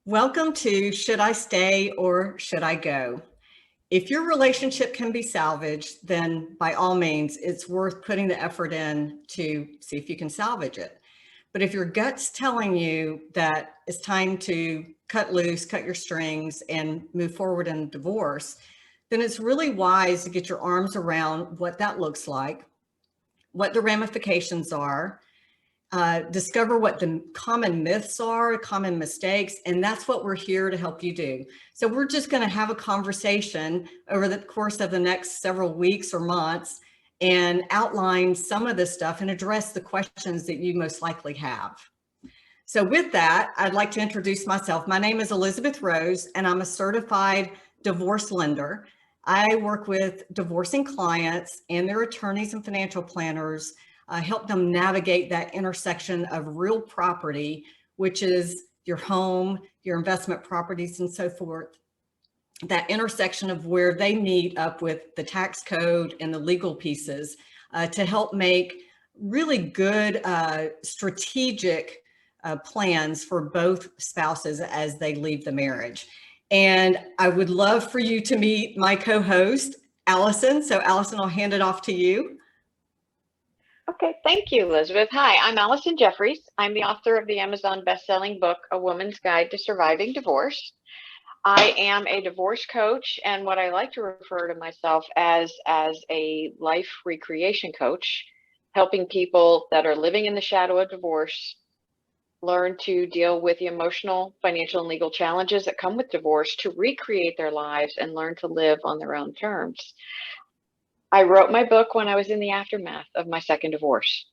Welcome to Should I Stay or Should I Go? If your relationship can be salvaged, then by all means, it's worth putting the effort in to see if you can salvage it. But if your gut's telling you that it's time to cut loose, cut your strings, and move forward in divorce, then it's really wise to get your arms around what that looks like, what the ramifications are, discover what the common myths are, common mistakes, and that's what we're here to help you do. So we're just going to have a conversation over the course of the next several weeks or months and outline some of this stuff and address the questions that you most likely have. So with that, I'd like to introduce myself. My name is Elizabeth Rose, and I'm a certified divorce lender. I work with divorcing clients and their attorneys and financial planners, help them navigate that intersection of real property, which is your home, your investment properties, and so forth. That intersection of where they meet up with the tax code and the legal pieces to help make really good strategic plans for both spouses as they leave the marriage. And I would love for you to meet my co-host, Allison. So Allison, I'll hand it off to you. Okay, thank you, Elizabeth. Hi, I'm Allison Jeffries. I'm the author of the Amazon best-selling book, A Woman's Guide to Surviving Divorce. I am a divorce coach, and what I like to refer to myself as a life recreation coach, helping people that are living in the shadow of divorce learn to deal with the emotional, financial, and legal challenges that come with divorce to recreate their lives and learn to live on their own terms. I wrote my book when I was in the aftermath of my second divorce.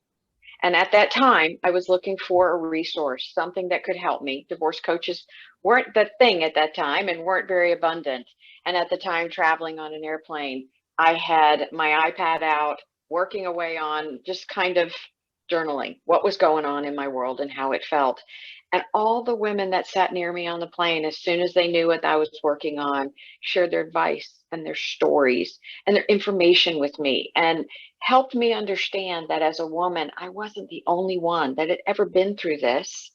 And at that time, I was looking for a resource, something that could help me. Divorce coaches weren't the thing at that time and weren't very abundant. And at the time, traveling on an airplane, I had my iPad out, working away on just kind of journaling what was going on in my world and how it felt. And all the women that sat near me on the plane, as soon as they knew what I was working on, shared their advice and their stories and their information with me and helped me understand that as a woman, I wasn't the only one that had ever been through this.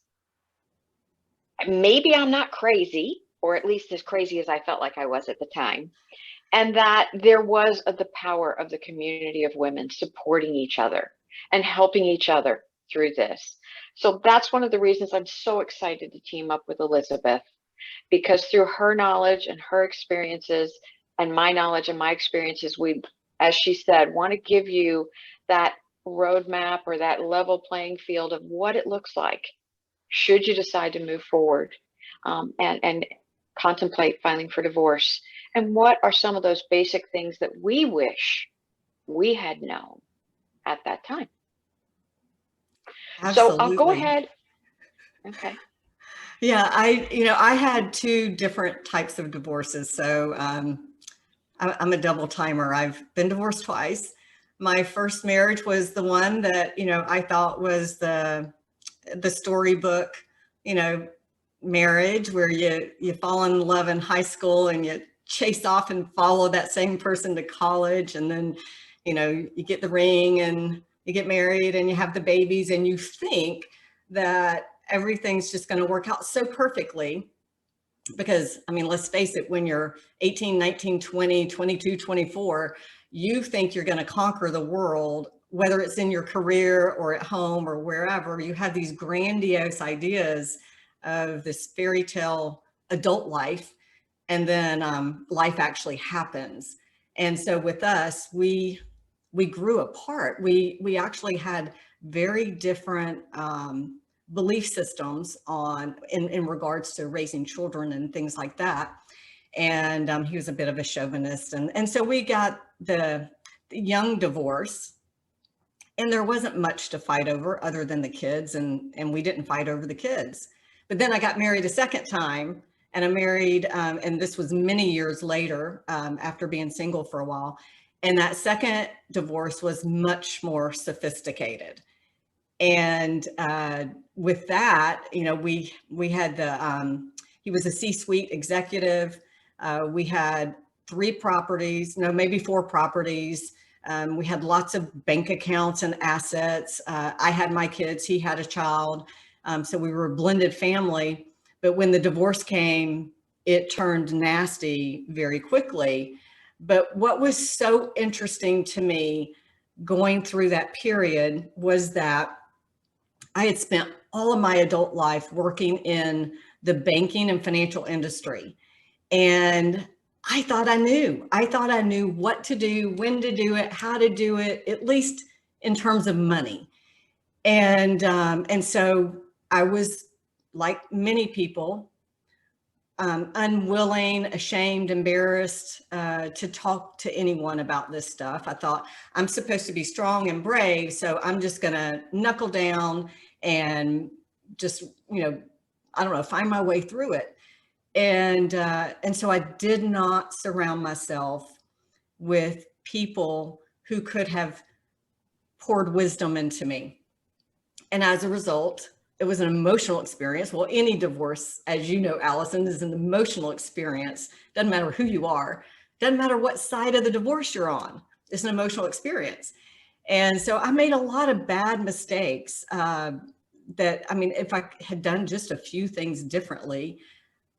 Maybe I'm not crazy, or at least as crazy as I felt like I was at the time. And that there was the power of the community of women supporting each other and helping each other through this. So that's one of the reasons I'm so excited to team up with Elizabeth, because through her knowledge and her experiences and my knowledge and my experiences, we, as she said, want to give you that roadmap or that level playing field of what it looks like should you decide to move forward and contemplate filing for divorce. And what are some of those basic things that we wish we had known at that time? Absolutely. So I'll go ahead. Okay. Yeah, I had two different types of divorces. So I'm a double timer. I've been divorced twice. My first marriage was the one that, I thought was the storybook, marriage where you fall in love in high school and you chase off and follow that same person to college. And then, you get the ring and you get married and you have the babies and you think that everything's just going to work out so perfectly. Because, let's face it, when you're 18, 19, 20, 22, 24, you think you're going to conquer the world, whether it's in your career or at home or wherever. You have these grandiose ideas of this fairy tale adult life, and then life actually happens. And so with us, we grew apart. We actually had very different belief systems in regards to raising children and things like that. And he was a bit of a chauvinist. And so we got the young divorce, and there wasn't much to fight over other than the kids. And we didn't fight over the kids. But then I got married a second time, and I married, and this was many years later, after being single for a while. And that second divorce was much more sophisticated. And with that, we had he was a C-suite executive. We had 3 properties, no, maybe 4 properties. We had lots of bank accounts and assets. I had my kids, he had a child. So we were a blended family. But when the divorce came, it turned nasty very quickly. But what was so interesting to me going through that period was that I had spent all of my adult life working in the banking and financial industry. And I thought I knew. I thought I knew what to do, when to do it, how to do it, at least in terms of money. And so I was, like many people, unwilling, ashamed, embarrassed to talk to anyone about this stuff. I thought I'm supposed to be strong and brave, so I'm just going to knuckle down and just, I don't know, find my way through it. And so I did not surround myself with people who could have poured wisdom into me. And as a result, it was an emotional experience. Well, any divorce, as you know, Allison, is an emotional experience. Doesn't matter who you are. Doesn't matter what side of the divorce you're on. It's an emotional experience. And so I made a lot of bad mistakes that, I mean, if I had done just a few things differently,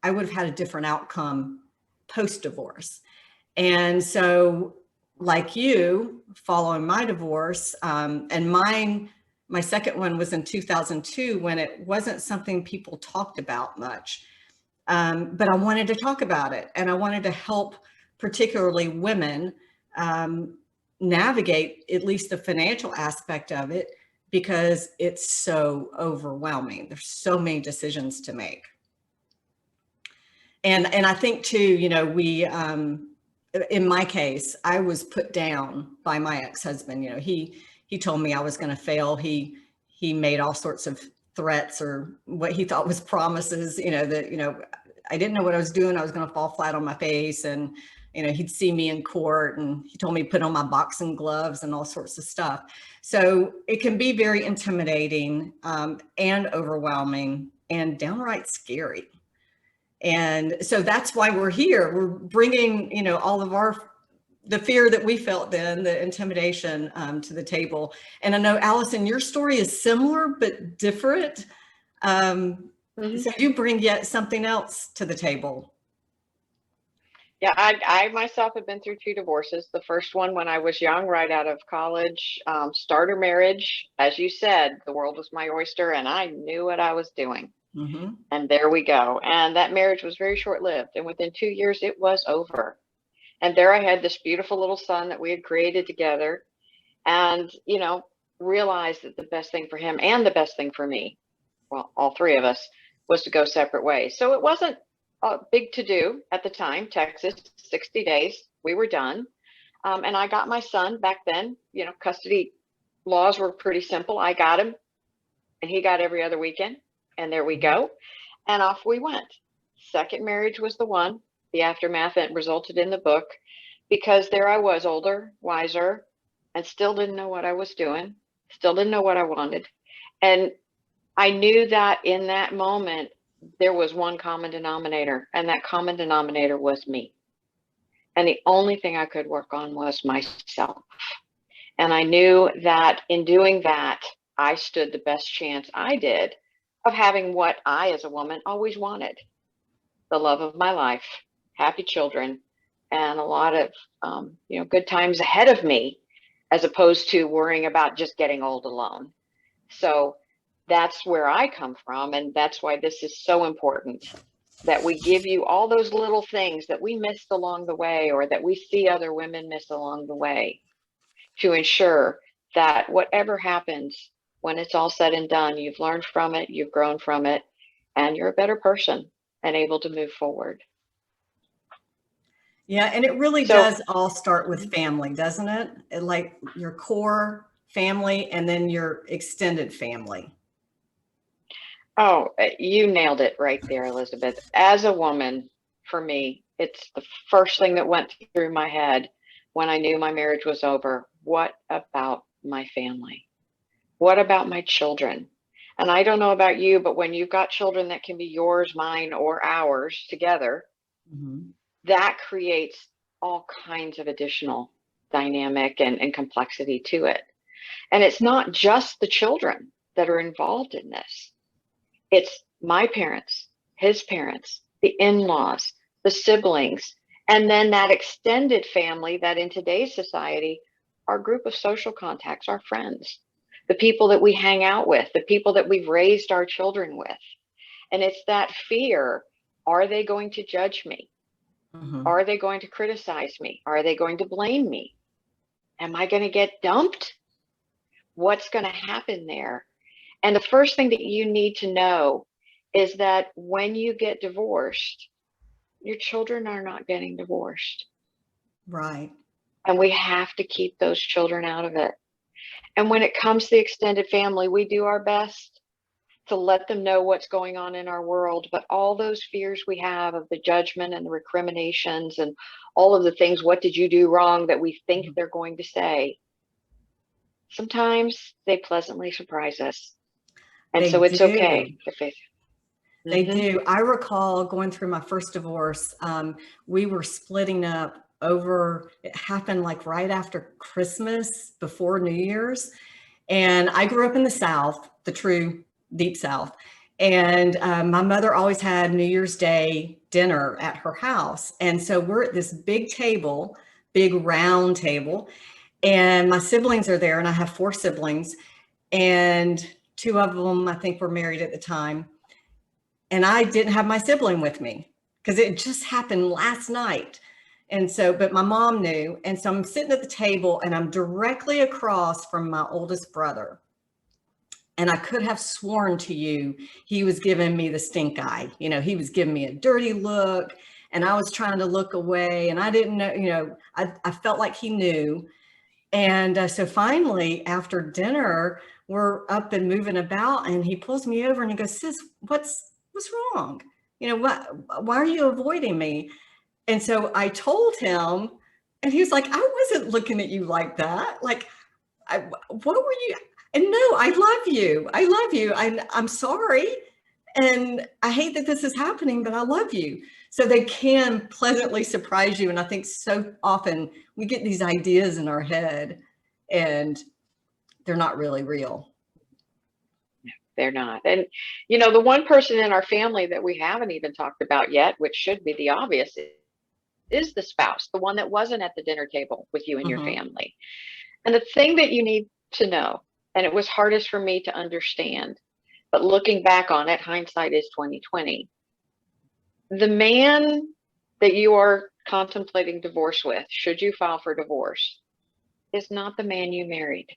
I would have had a different outcome post-divorce. And so, like you, following my divorce, and my second one was in 2002, when it wasn't something people talked about much. But I wanted to talk about it, and I wanted to help particularly women navigate at least the financial aspect of it, because it's so overwhelming. There's so many decisions to make. And I think too, we, in my case, I was put down by my ex-husband. He told me I was going to fail. He made all sorts of threats, or what he thought was promises, that, I didn't know what I was doing. I was going to fall flat on my face, and, he'd see me in court, and he told me to put on my boxing gloves and all sorts of stuff. So it can be very intimidating, and overwhelming, and downright scary. And so that's why we're here. We're bringing, all of the fear that we felt then, the intimidation, to the table. And I know, Allison, your story is similar but different. So you bring yet something else to the table. Yeah, I myself have been through 2 divorces. The first one when I was young, right out of college, starter marriage. As you said, the world was my oyster, and I knew what I was doing. Mm-hmm. And there we go. And that marriage was very short-lived. And within 2 years, it was over. And there I had this beautiful little son that we had created together, and, realized that the best thing for him and the best thing for me, well, all 3 of us, was to go separate ways. So it wasn't a big to do at the time. Texas, 60 days, we were done. And I got my son back then. Custody laws were pretty simple. I got him, and he got every other weekend. And there we go. And off we went. Second marriage was the one. The aftermath that resulted in the book, because there I was, older, wiser, and still didn't know what I was doing, still didn't know what I wanted. And I knew that in that moment, there was one common denominator, and that common denominator was me. And the only thing I could work on was myself. And I knew that in doing that, I stood the best chance I did of having what I, as a woman, always wanted: the love of my life, happy children, and a lot of, good times ahead of me, as opposed to worrying about just getting old alone. So that's where I come from. And that's why this is so important, that we give you all those little things that we missed along the way, or that we see other women miss along the way, to ensure that whatever happens, when it's all said and done, you've learned from it, you've grown from it, and you're a better person and able to move forward. Yeah, and it really does all start with family, doesn't it? Like your core family, and then your extended family. Oh, you nailed it right there, Elizabeth. As a woman, for me, it's the first thing that went through my head when I knew my marriage was over. What about my family? What about my children? And I don't know about you, but when you've got children that can be yours, mine, or ours together, that creates all kinds of additional dynamic and complexity to it. And it's not just the children that are involved in this. It's my parents, his parents, the in-laws, the siblings, and then that extended family that in today's society, our group of social contacts, our friends, the people that we hang out with, the people that we've raised our children with. And it's that fear. Are they going to judge me? Mhm. Are they going to criticize me? Are they going to blame me? Am I going to get dumped? What's going to happen there? And the first thing that you need to know is that when you get divorced, your children are not getting divorced. Right. And we have to keep those children out of it. And when it comes to the extended family, we do our best to let them know what's going on in our world. But all those fears we have of the judgment and the recriminations and all of the things, what did you do wrong, that we think they're going to say, sometimes they pleasantly surprise us. And They so it's do. okay if they. They Mhm. do. I recall going through my first divorce. We were splitting up over, it happened like right after Christmas, before New Year's. And I grew up in the South, the true deep South. And my mother always had New Year's Day dinner at her house. And so we're at this big table, big round table. And my siblings are there, and I have 4 siblings. And 2 of them, I think, were married at the time. And I didn't have my sibling with me because it just happened last night. And so, but my mom knew. And so I'm sitting at the table and I'm directly across from my oldest brother. And I could have sworn to you, he was giving me the stink eye. You know, he was giving me a dirty look and I was trying to look away and I didn't know, you know, I felt like he knew. And so finally, after dinner, we're up and moving about, and he pulls me over and he goes, "Sis, what's wrong? You know, why are you avoiding me?" And so I told him, and he was like, "I wasn't looking at you like that. Like, what were you?" And no, I love you. I love you. I'm sorry. And I hate that this is happening, but I love you. So they can pleasantly surprise you. And I think so often we get these ideas in our head and they're not really real. They're not. And, you know, the one person in our family that we haven't even talked about yet, which should be the obvious, is the spouse, the one that wasn't at the dinner table with you and your Mm-hmm. family. And the thing that you need to know, and it was hardest for me to understand, but looking back on it, hindsight is 2020. The man that you are contemplating divorce with, should you file for divorce, is not the man you married.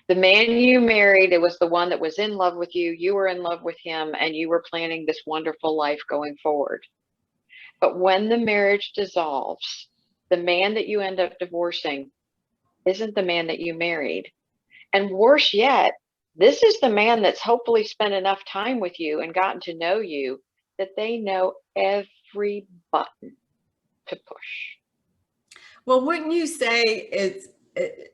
The man you married, it was the one that was in love with you. You were in love with him, and you were planning this wonderful life going forward. But when the marriage dissolves, the man that you end up divorcing isn't the man that you married. And worse yet, this is the man that's hopefully spent enough time with you and gotten to know you that they know every button to push. Well, wouldn't you say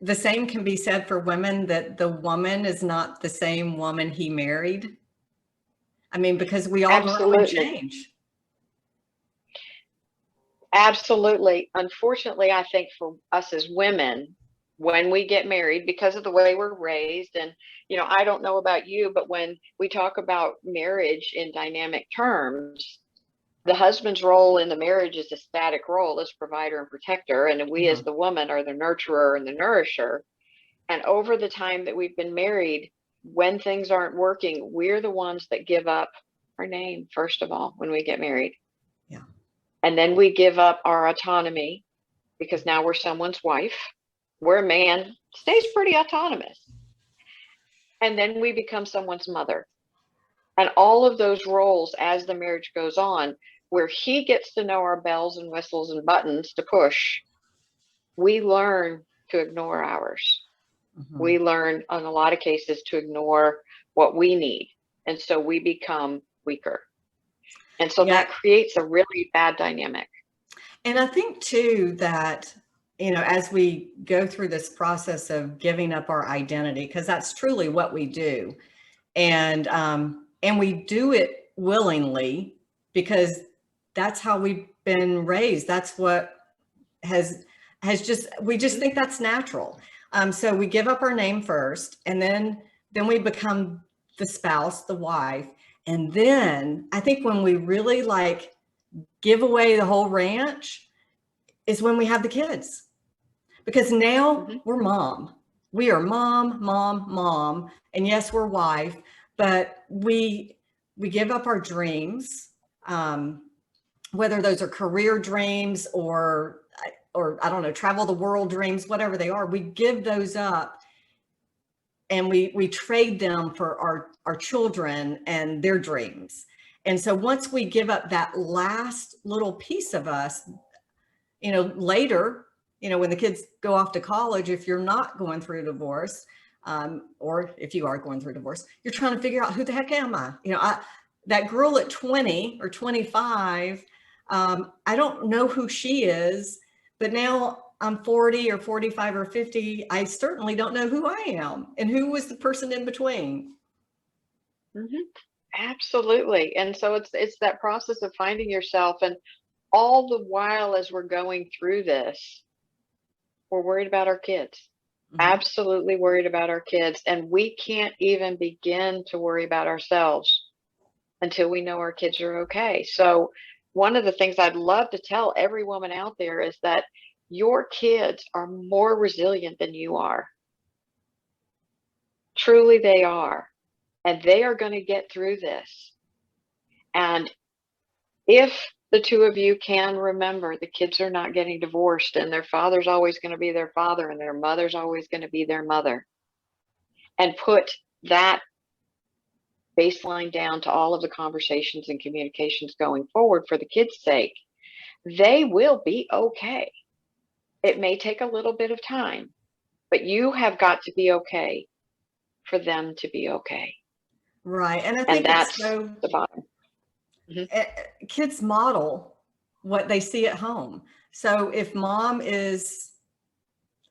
the same can be said for women, that the woman is not the same woman he married? I mean, because we all grow and Absolutely. change. Absolutely. Unfortunately, I think for us as women, when we get married, because of the way we're raised, and, you know, I don't know about you, but when we talk about marriage in dynamic terms, the husband's role in the marriage is a static role as provider and protector. And we as Mhm. the woman are the nurturer and the nourisher. And over the time that we've been married, when things aren't working, we're the ones that give up our name, first of all, when we get married. Yeah. And then we give up our autonomy because now we're someone's wife. We're a man, stays pretty autonomous. And then we become someone's mother. And all of those roles as the marriage goes on, where he gets to know our bells and whistles and buttons to push, we learn to ignore ours. Mhm. We learn, in a lot of cases, to ignore what we need. And so we become weaker. And so Yeah. that creates a really bad dynamic. And I think too that, you know, as we go through this process of giving up our identity, because that's truly what we do, and we do it willingly because that's how we've been raised. That's what has just, we just think that's natural. So we give up our name first, and then we become the spouse, the wife, And then I think when we really like give away the whole ranch is when we have the kids. Because now we're mom. We are mom, mom, mom. And yes, we're wife, but we give up our dreams, whether those are career dreams or I don't know, travel the world dreams, whatever they are, we give those up and we trade them for our children and their dreams. And so once we give up that last little piece of us, later, when the kids go off to college, if you're not going through a divorce, or if you are going through a divorce, you're trying to figure out who the heck am I? That girl at 20 or 25, I don't know who she is, but now I'm 40 or 45 or 50. I certainly don't know who I am and who was the person in between. Absolutely. And so it's that process of finding yourself, and all the while as we're going through this, we're worried about our kids. Absolutely worried about our kids. And we can't even begin to worry about ourselves until we know our kids are okay. So one of the things I'd love to tell every woman out there is that your kids are more resilient than you are. Truly they are. And they are going to get through this. And if the two of you can remember, the kids are not getting divorced, and their father's always going to be their father, and their mother's always going to be their mother, and put that baseline down to all of the conversations and communications going forward for the kids' sake, they will be okay. It may take a little bit of time, but you have got to be okay for them to be okay. Right. And I think that's so, the bottom. Kids model what they see at home. So if mom is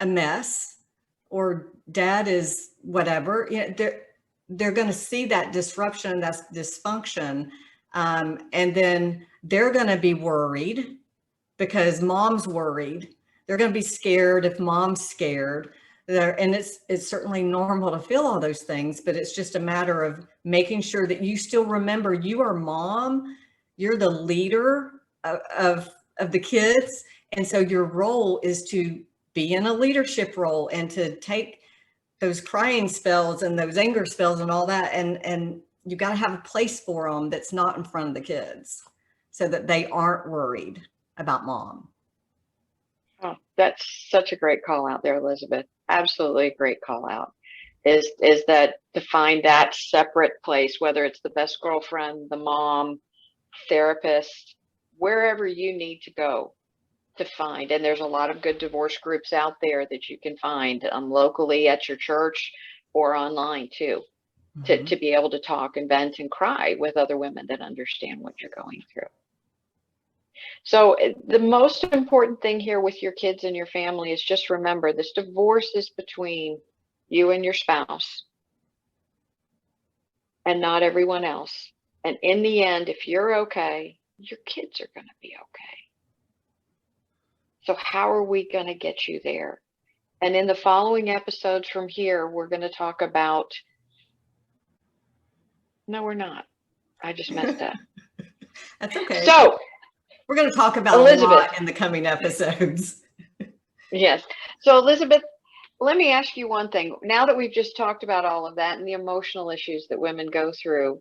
a mess or dad is whatever, they're going to see that disruption, that's dysfunction. And then they're going to be worried because mom's worried. They're going to be scared if mom's scared. And it's certainly normal to feel all those things, but it's just a matter of making sure that you still remember you are mom, you're the leader of the kids. And so your role is to be in a leadership role and to take those crying spells and those anger spells and all that. And you got to have a place for them that's not in front of the kids so that they aren't worried about mom. Oh, that's such a great call out there, Elizabeth. Absolutely a great call out. Is that to find that separate place, whether it's the best girlfriend, the mom, therapist, wherever you need to go to find. And there's a lot of good divorce groups out there that you can find locally at your church or online too, to be able to talk and vent and cry with other women that understand what you're going through. So the most important thing here with your kids and your family is just remember this divorce is between you and your spouse and not everyone else. And in the end, if you're okay, your kids are going to be okay. So how are we going to get you there? And in the following episodes from here, we're going to talk about, no, we're not. I just messed up. That's okay. So we're going to talk about Elizabeth, a lot in the coming episodes. Yes. So Elizabeth, let me ask you one thing. Now that we've just talked about all of that and the emotional issues that women go through,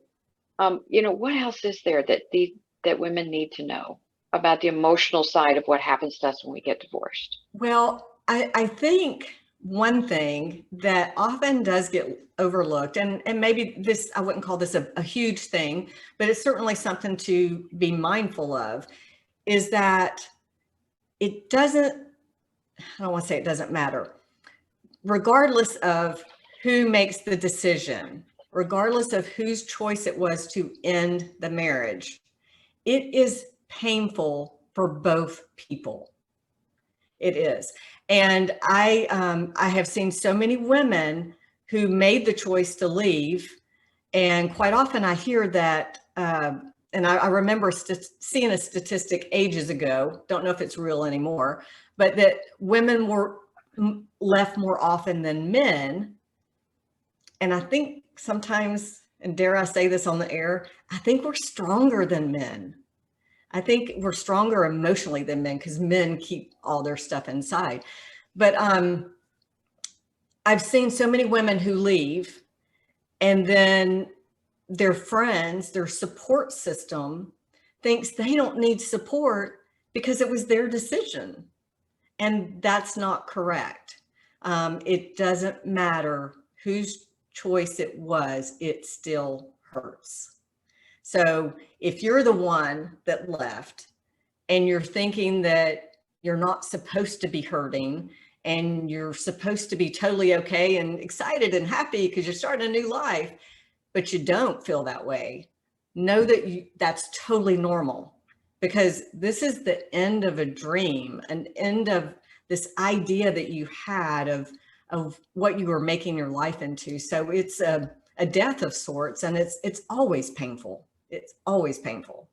what else is there that women need to know about the emotional side of what happens to us when we get divorced? Well, I think one thing that often does get overlooked, and maybe this, I wouldn't call this a huge thing, but it's certainly something to be mindful of, is that it doesn't, I don't want to say it doesn't matter, regardless of who makes the decision, regardless of whose choice it was to end the marriage, it is painful for both people. It is. And I have seen so many women who made the choice to leave. And quite often I hear that, and I remember seeing a statistic ages ago, don't know if it's real anymore, but that women were left more often than men. And I think sometimes and dare I say this on the air, I think we're stronger than men. I think we're stronger emotionally than men because men keep all their stuff inside. But I've seen so many women who leave, and then their friends, their support system thinks they don't need support because it was their decision. And that's not correct. It doesn't matter whose choice it was, it still hurts. So if you're the one that left and you're thinking that you're not supposed to be hurting and you're supposed to be totally okay and excited and happy because you're starting a new life, but you don't feel that way, know that that's totally normal, because this is the end of a dream, an end of this idea that you had of what you were making your life into. So it's a death of sorts, and it's always painful. It's always painful.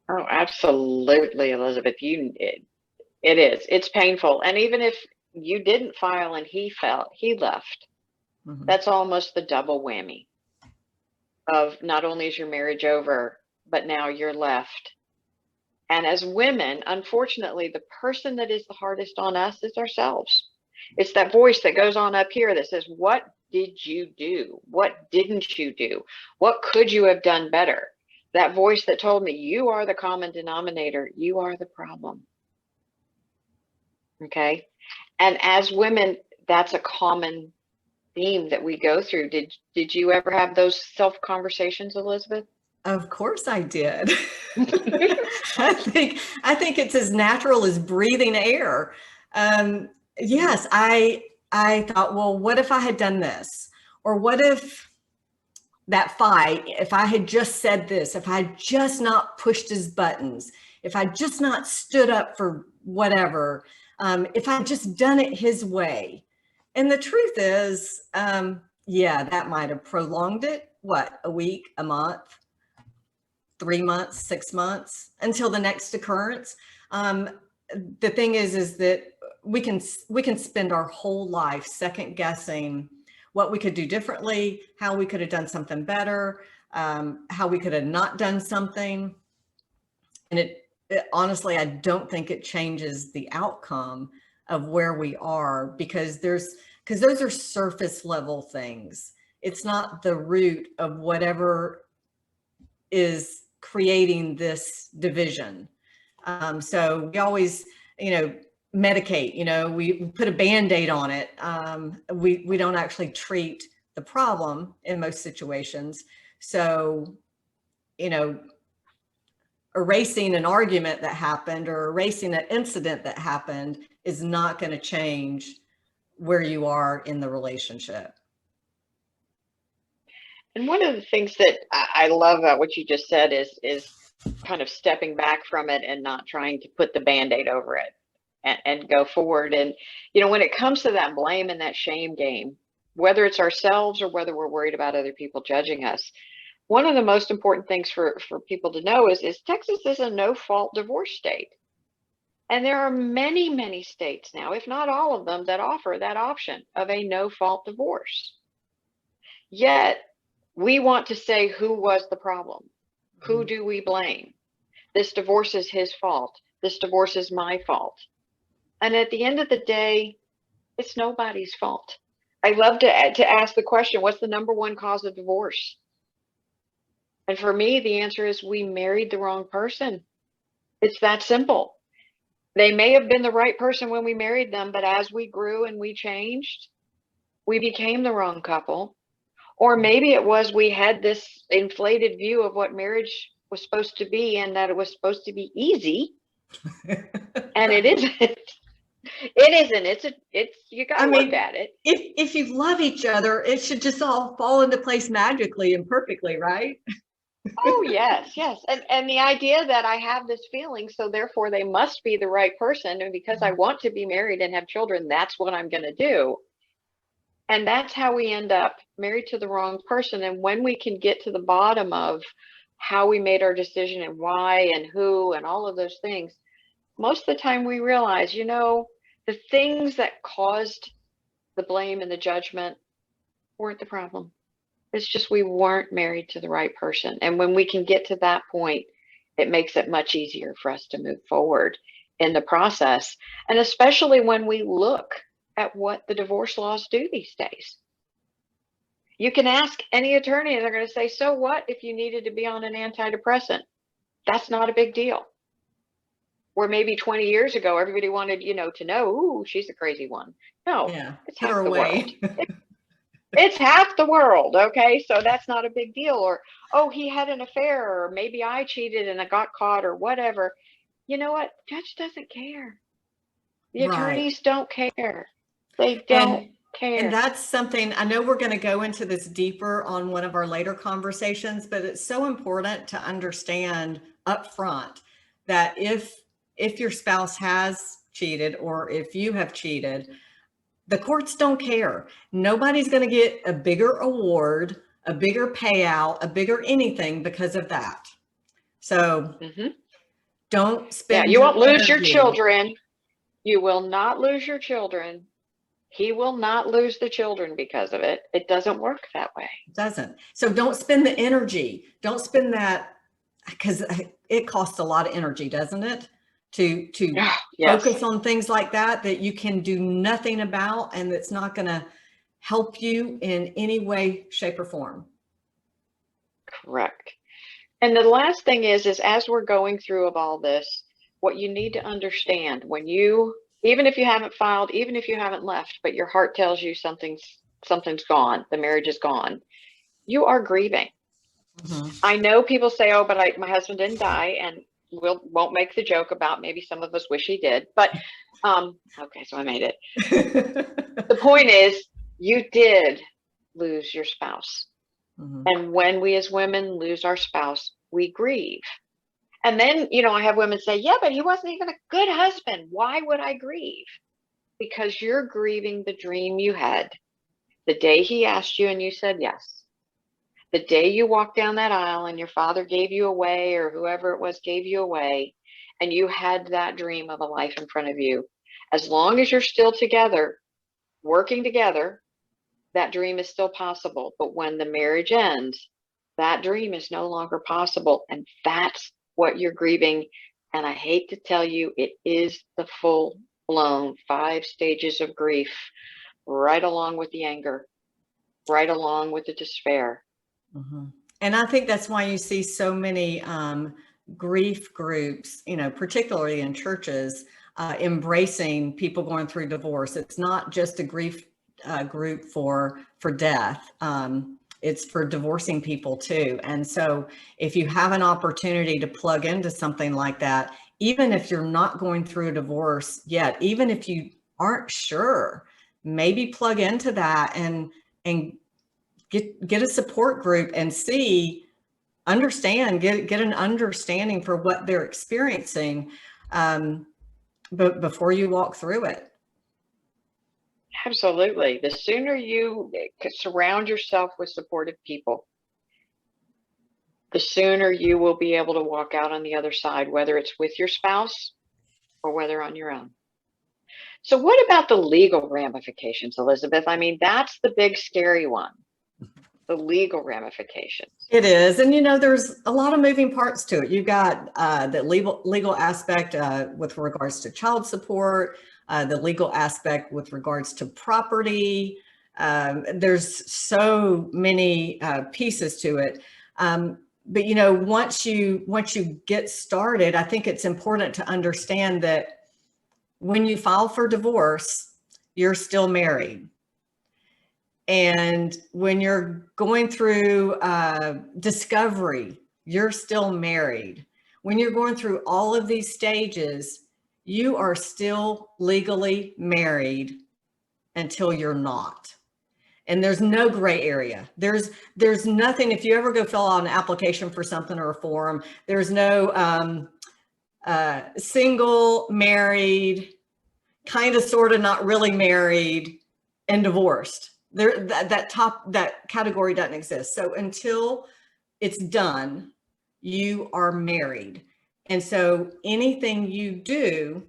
Oh, absolutely, Elizabeth. It is. It's painful. And even if you didn't file and he left, that's almost the double whammy of not only is your marriage over, but now you're left. And as women, unfortunately, the person that is the hardest on us is ourselves. It's that voice that goes on up here that says, what did you do? What didn't you do? What could you have done better? That voice that told me, you are the common denominator. You are the problem. Okay. And as women, that's a common theme that we go through. Did you ever have those self conversations, Elizabeth? Of course I did. I think it's as natural as breathing air. Yes, I thought, well, what if I had done this? Or what if that fight, if I had just said this, if I had just not pushed his buttons, if I just not stood up for whatever, if I just done it his way. And the truth is, yeah, that might have prolonged it. What, a week, a month, 3 months, 6 months, until the next occurrence. The thing is that we can spend our whole life second guessing what we could do differently, how we could have done something better, how we could have not done something. And it honestly, I don't think it changes the outcome of where we are, because those are surface level things. It's not the root of whatever is creating this division. So we always, medicate, we put a Band-Aid on it. We don't actually treat the problem in most situations. So, erasing an argument that happened or erasing an incident that happened is not going to change where you are in the relationship. And one of the things that I love about what you just said is kind of stepping back from it and not trying to put the Band-Aid over it and go forward. And, when it comes to that blame and that shame game, whether it's ourselves or whether we're worried about other people judging us, one of the most important things for people to know is Texas is a no-fault divorce state. And there are many, many states now, if not all of them, that offer that option of a no-fault divorce. Yet, we want to say, who was the problem? Who do we blame? This divorce is his fault. This divorce is my fault. And at the end of the day, it's nobody's fault. I love to ask the question, what's the number one cause of divorce? And for me, the answer is we married the wrong person. It's that simple. They may have been the right person when we married them, but as we grew and we changed, we became the wrong couple. Or maybe it was we had this inflated view of what marriage was supposed to be, and that it was supposed to be easy. And it isn't. It isn't. It's you got to look at it. If you love each other, it should just all fall into place magically and perfectly, right? Oh, yes, yes. And the idea that I have this feeling, so therefore they must be the right person. And because I want to be married and have children, that's what I'm going to do. And that's how we end up married to the wrong person. And when we can get to the bottom of how we made our decision and why and who and all of those things, most of the time we realize, the things that caused the blame and the judgment weren't the problem. It's just we weren't married to the right person. And when we can get to that point, it makes it much easier for us to move forward in the process. And especially when we look at what the divorce laws do these days. You can ask any attorney, and they're going to say, so what if you needed to be on an antidepressant? That's not a big deal. Where maybe 20 years ago, everybody wanted, to know, ooh, she's the crazy one. No, Yeah, it's put half her the world. away. It's half the world, okay? So that's not a big deal. Or, oh, he had an affair, or maybe I cheated and I got caught, or whatever. You know what? Judge doesn't care. The Right. attorneys don't care. They don't And care. that's something, I know we're going to go into this deeper on one of our later conversations, but it's so important to understand up front that if your spouse has cheated or if you have cheated, the courts don't care. Nobody's going to get a bigger award, a bigger payout, a bigger anything because of that. So don't spend You your won't lose your energy. children. You will not lose your children. He will not lose the children because of it. It doesn't work that way. It doesn't. So don't spend the energy. Don't spend that, because it costs a lot of energy, doesn't it? To Yes. focus on things like that you can do nothing about, and that's not going to help you in any way, shape, or form. Correct. And the last thing is as we're going through of all this, what you need to understand when even if you haven't filed, even if you haven't left, but your heart tells you something's gone, the marriage is gone, you are grieving. I know people say, oh, but my husband didn't die, and won't make the joke about maybe some of us wish he did, but okay, so I made it. The point is, you did lose your spouse. And when we as women lose our spouse, we grieve. And then, I have women say, yeah, but he wasn't even a good husband. Why would I grieve? Because you're grieving the dream you had the day he asked you and you said yes. The day you walked down that aisle and your father gave you away, or whoever it was gave you away, and you had that dream of a life in front of you. As long as you're still together, working together, that dream is still possible. But when the marriage ends, that dream is no longer possible. And that's what you're grieving. And I hate to tell you, it is the full blown 5 stages of grief, right along with the anger, right along with the despair. And I think that's why you see so many grief groups, particularly in churches, embracing people going through divorce. It's not just a grief group for death. It's for divorcing people too. And so if you have an opportunity to plug into something like that, even if you're not going through a divorce yet, even if you aren't sure, maybe plug into that and get a support group and understand, get an understanding for what they're experiencing, but before you walk through it. Absolutely. The sooner you surround yourself with supportive people, the sooner you will be able to walk out on the other side, whether it's with your spouse or whether on your own. So what about the legal ramifications, Elizabeth? I mean, that's the big scary one, the legal ramifications. It is. And, there's a lot of moving parts to it. You've got the legal aspect with regards to child support, the legal aspect with regards to property. There's so many pieces to it. But, once you get started, I think it's important to understand that when you file for divorce, you're still married. And when you're going through discovery, you're still married. When you're going through all of these stages, you are still legally married until you're not. And there's no gray area. There's nothing. If you ever go fill out an application for something or a form, there's no single, married, kind of, sort of, not really married, and divorced. That category doesn't exist. So until it's done, you are married. And so anything you do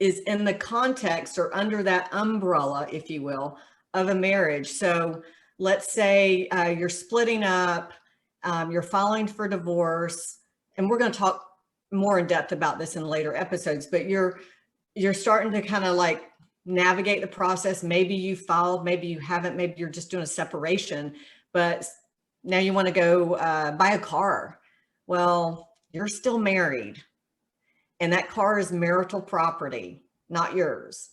is in the context or under that umbrella, if you will, of a marriage. So let's say you're splitting up, you're filing for divorce, and we're going to talk more in depth about this in later episodes, but you're starting to kind of like navigate the process. Maybe you filed, maybe you haven't, maybe you're just doing a separation, but now you want to go buy a car. Well, you're still married, and that car is marital property, not yours.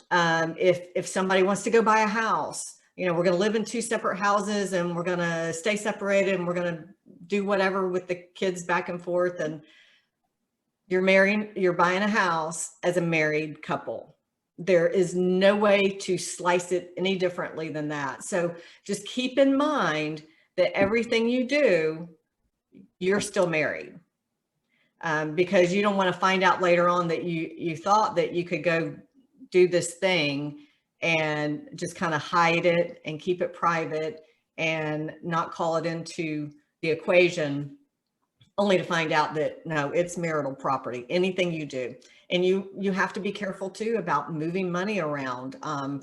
If somebody wants to go buy a house, we're going to live in two separate houses, and we're going to stay separated, and we're going to do whatever with the kids back and forth. And you're buying a house as a married couple. There is no way to slice it any differently than that. So just keep in mind that everything you do, you're still married. Because you don't want to find out later on that you thought that you could go do this thing and just kind of hide it and keep it private and not call it into the equation, only to find out that no, it's marital property, anything you do. And you have to be careful too about moving money around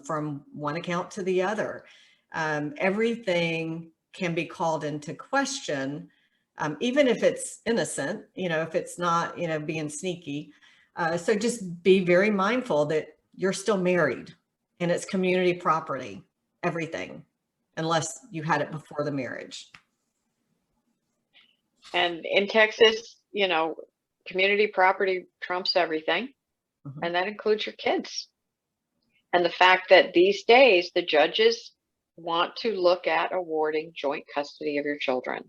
from one account to the other. Everything can be called into question, even if it's innocent, if it's not, being sneaky. So just be very mindful that you're still married and it's community property, everything, unless you had it before the marriage. And in Texas, community property trumps everything. Mm-hmm. And that includes your kids. And the fact that these days the judges want to look at awarding joint custody of your children.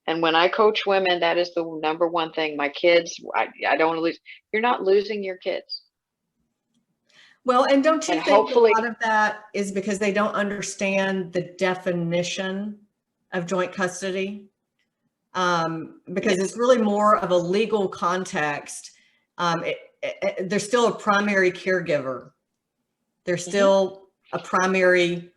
And when I coach women, that is the number one thing. My kids, I don't want to lose. You're not losing your kids. Well, and don't you think a lot of that is because they don't understand the definition of joint custody? Because it's really more of a legal context. There's still a primary caregiver. There's still a primary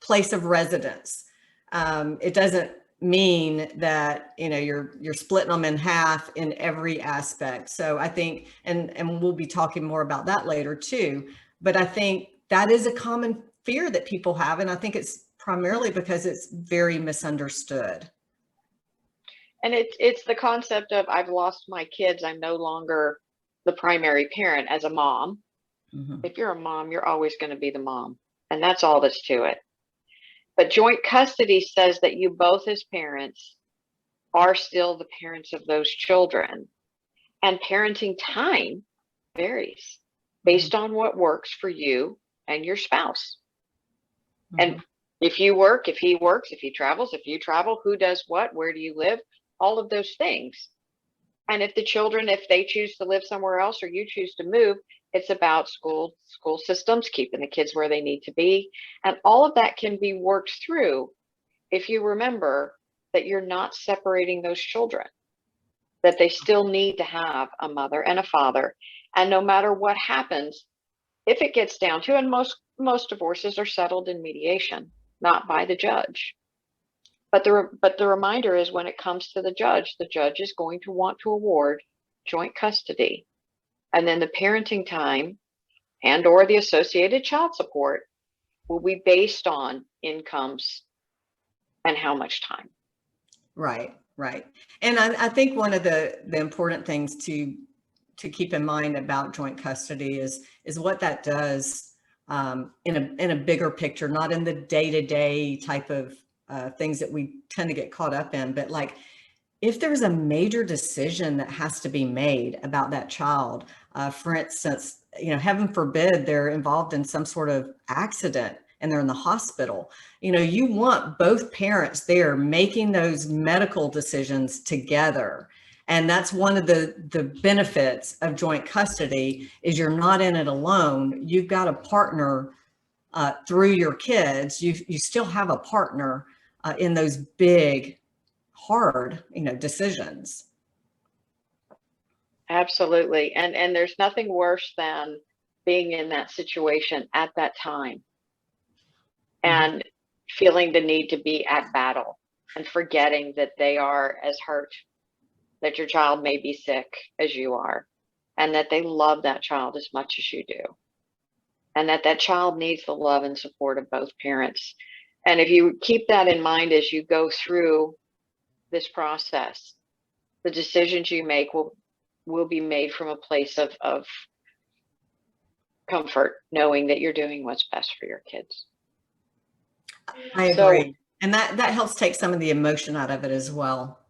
place of residence. It doesn't mean that you're splitting them in half in every aspect. So I think, and we'll be talking more about that later too, but I think that is a common fear that people have, and I think it's primarily because it's very misunderstood. And it's the concept of, I've lost my kids, I'm no longer the primary parent as a mom. Mm-hmm. If you're a mom, you're always going to be the mom, and that's all that's to it. But joint custody says that you both as parents are still the parents of those children. And parenting time varies based on what works for you and your spouse. Mm-hmm. And if you work, if he works, if he travels, if you travel, who does what, where do you live, all of those things. And if the children, if they choose to live somewhere else or you choose to move, it's about school systems, keeping the kids where they need to be. And all of that can be worked through if you remember that you're not separating those children, that they still need to have a mother and a father. And no matter what happens, if it gets down to, and most divorces are settled in mediation, not by the judge. But the reminder is, when it comes to the judge is going to want to award joint custody. And then the parenting time and or the associated child support will be based on incomes and how much time. Right. And I think one of the important things to keep in mind about joint custody is what that does in a bigger picture, not in the day-to-day type of things that we tend to get caught up in, but like if there's a major decision that has to be made about that child, for instance, heaven forbid they're involved in some sort of accident and they're in the hospital, you want both parents there making those medical decisions together. And that's one of the benefits of joint custody is you're not in it alone. You've got a partner through your kids. You still have a partner in those big, hard, decisions. Absolutely. And there's nothing worse than being in that situation at that time and feeling the need to be at battle and forgetting that they are as hurt, that your child may be sick as you are, and that they love that child as much as you do. and that child needs the love and support of both parents. And if you keep that in mind as you go through this process, the decisions you make will be made from a place of comfort, knowing that you're doing what's best for your kids. I agree. So, And that helps take some of the emotion out of it as well,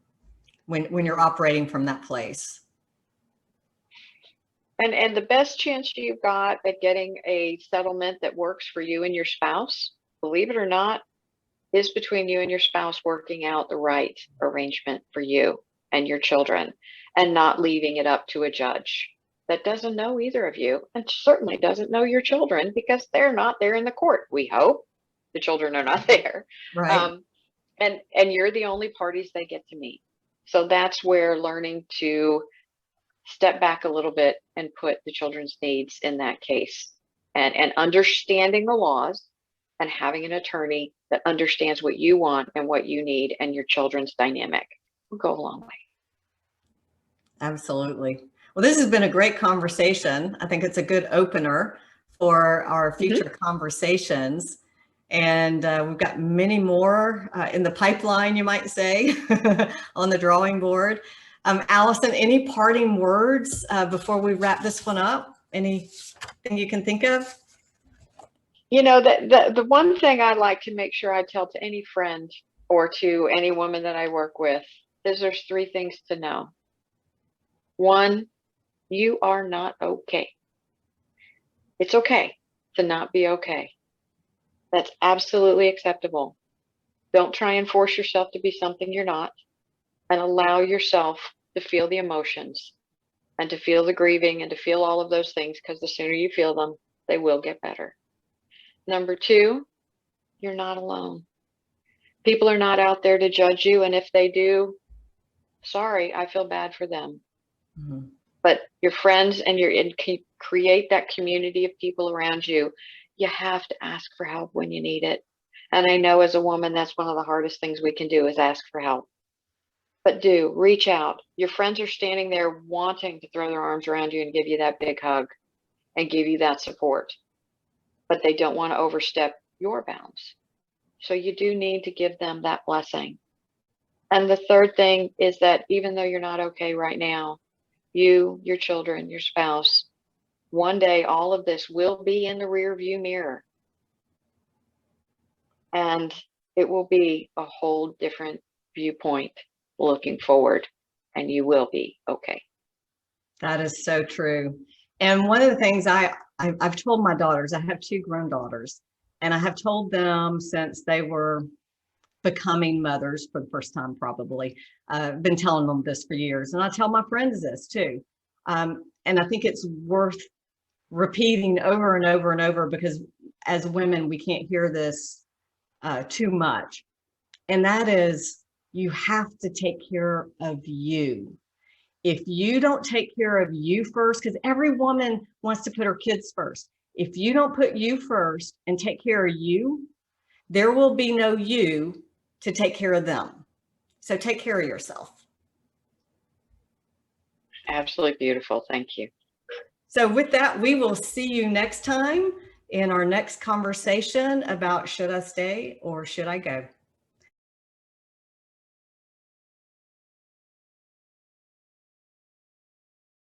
when you're operating from that place. and the best chance you've got at getting a settlement that works for you and your spouse, believe it or not, is between you and your spouse working out the right arrangement for you and your children, and not leaving it up to a judge that doesn't know either of you, and certainly doesn't know your children, because they're not there in the court. We hope the children are not there. Right. And you're the only parties they get to meet. So that's where learning to step back a little bit and put the children's needs in that case, and understanding the laws, and having an attorney that understands what you want and what you need and your children's dynamic will go a long way. Absolutely. Well, this has been a great conversation. I think it's a good opener for our future conversations. And we've got many more in the pipeline, you might say, on the drawing board. Allison, any parting words before we wrap this one up? Anything you can think of? You know, the one thing I like to make sure I tell to any friend or to any woman that I work with is there's 3 things to know. 1, you are not okay. It's okay to not be okay. That's absolutely acceptable. Don't try and force yourself to be something you're not, and allow yourself to feel the emotions and to feel the grieving and to feel all of those things, because the sooner you feel them, they will get better. Number 2, you're not alone. People are not out there to judge you, and if they do, sorry, I feel bad for them. Mm-hmm. But your friends and create that community of people around you. You have to ask for help when you need it. And I know as a woman, that's one of the hardest things we can do, is ask for help. But do reach out. Your friends are standing there wanting to throw their arms around you and give you that big hug and give you that support, but they don't want to overstep your bounds. So you do need to give them that blessing. And the third thing is that even though you're not okay right now, you, your children, your spouse, one day all of this will be in the rear view mirror, and it will be a whole different viewpoint looking forward, and you will be okay. That is so true. And one of the things I've told my daughters, I have 2 grown daughters, and I have told them since they were becoming mothers for the first time, probably. I've been telling them this for years, and I tell my friends this too. And I think it's worth repeating over and over and over, because as women, we can't hear this too much. And that is, you have to take care of you. If you don't take care of you first, because every woman wants to put her kids first. If you don't put you first and take care of you, there will be no you to take care of them. So take care of yourself. Absolutely beautiful. Thank you. So with that, we will see you next time in our next conversation about should I stay or should I go?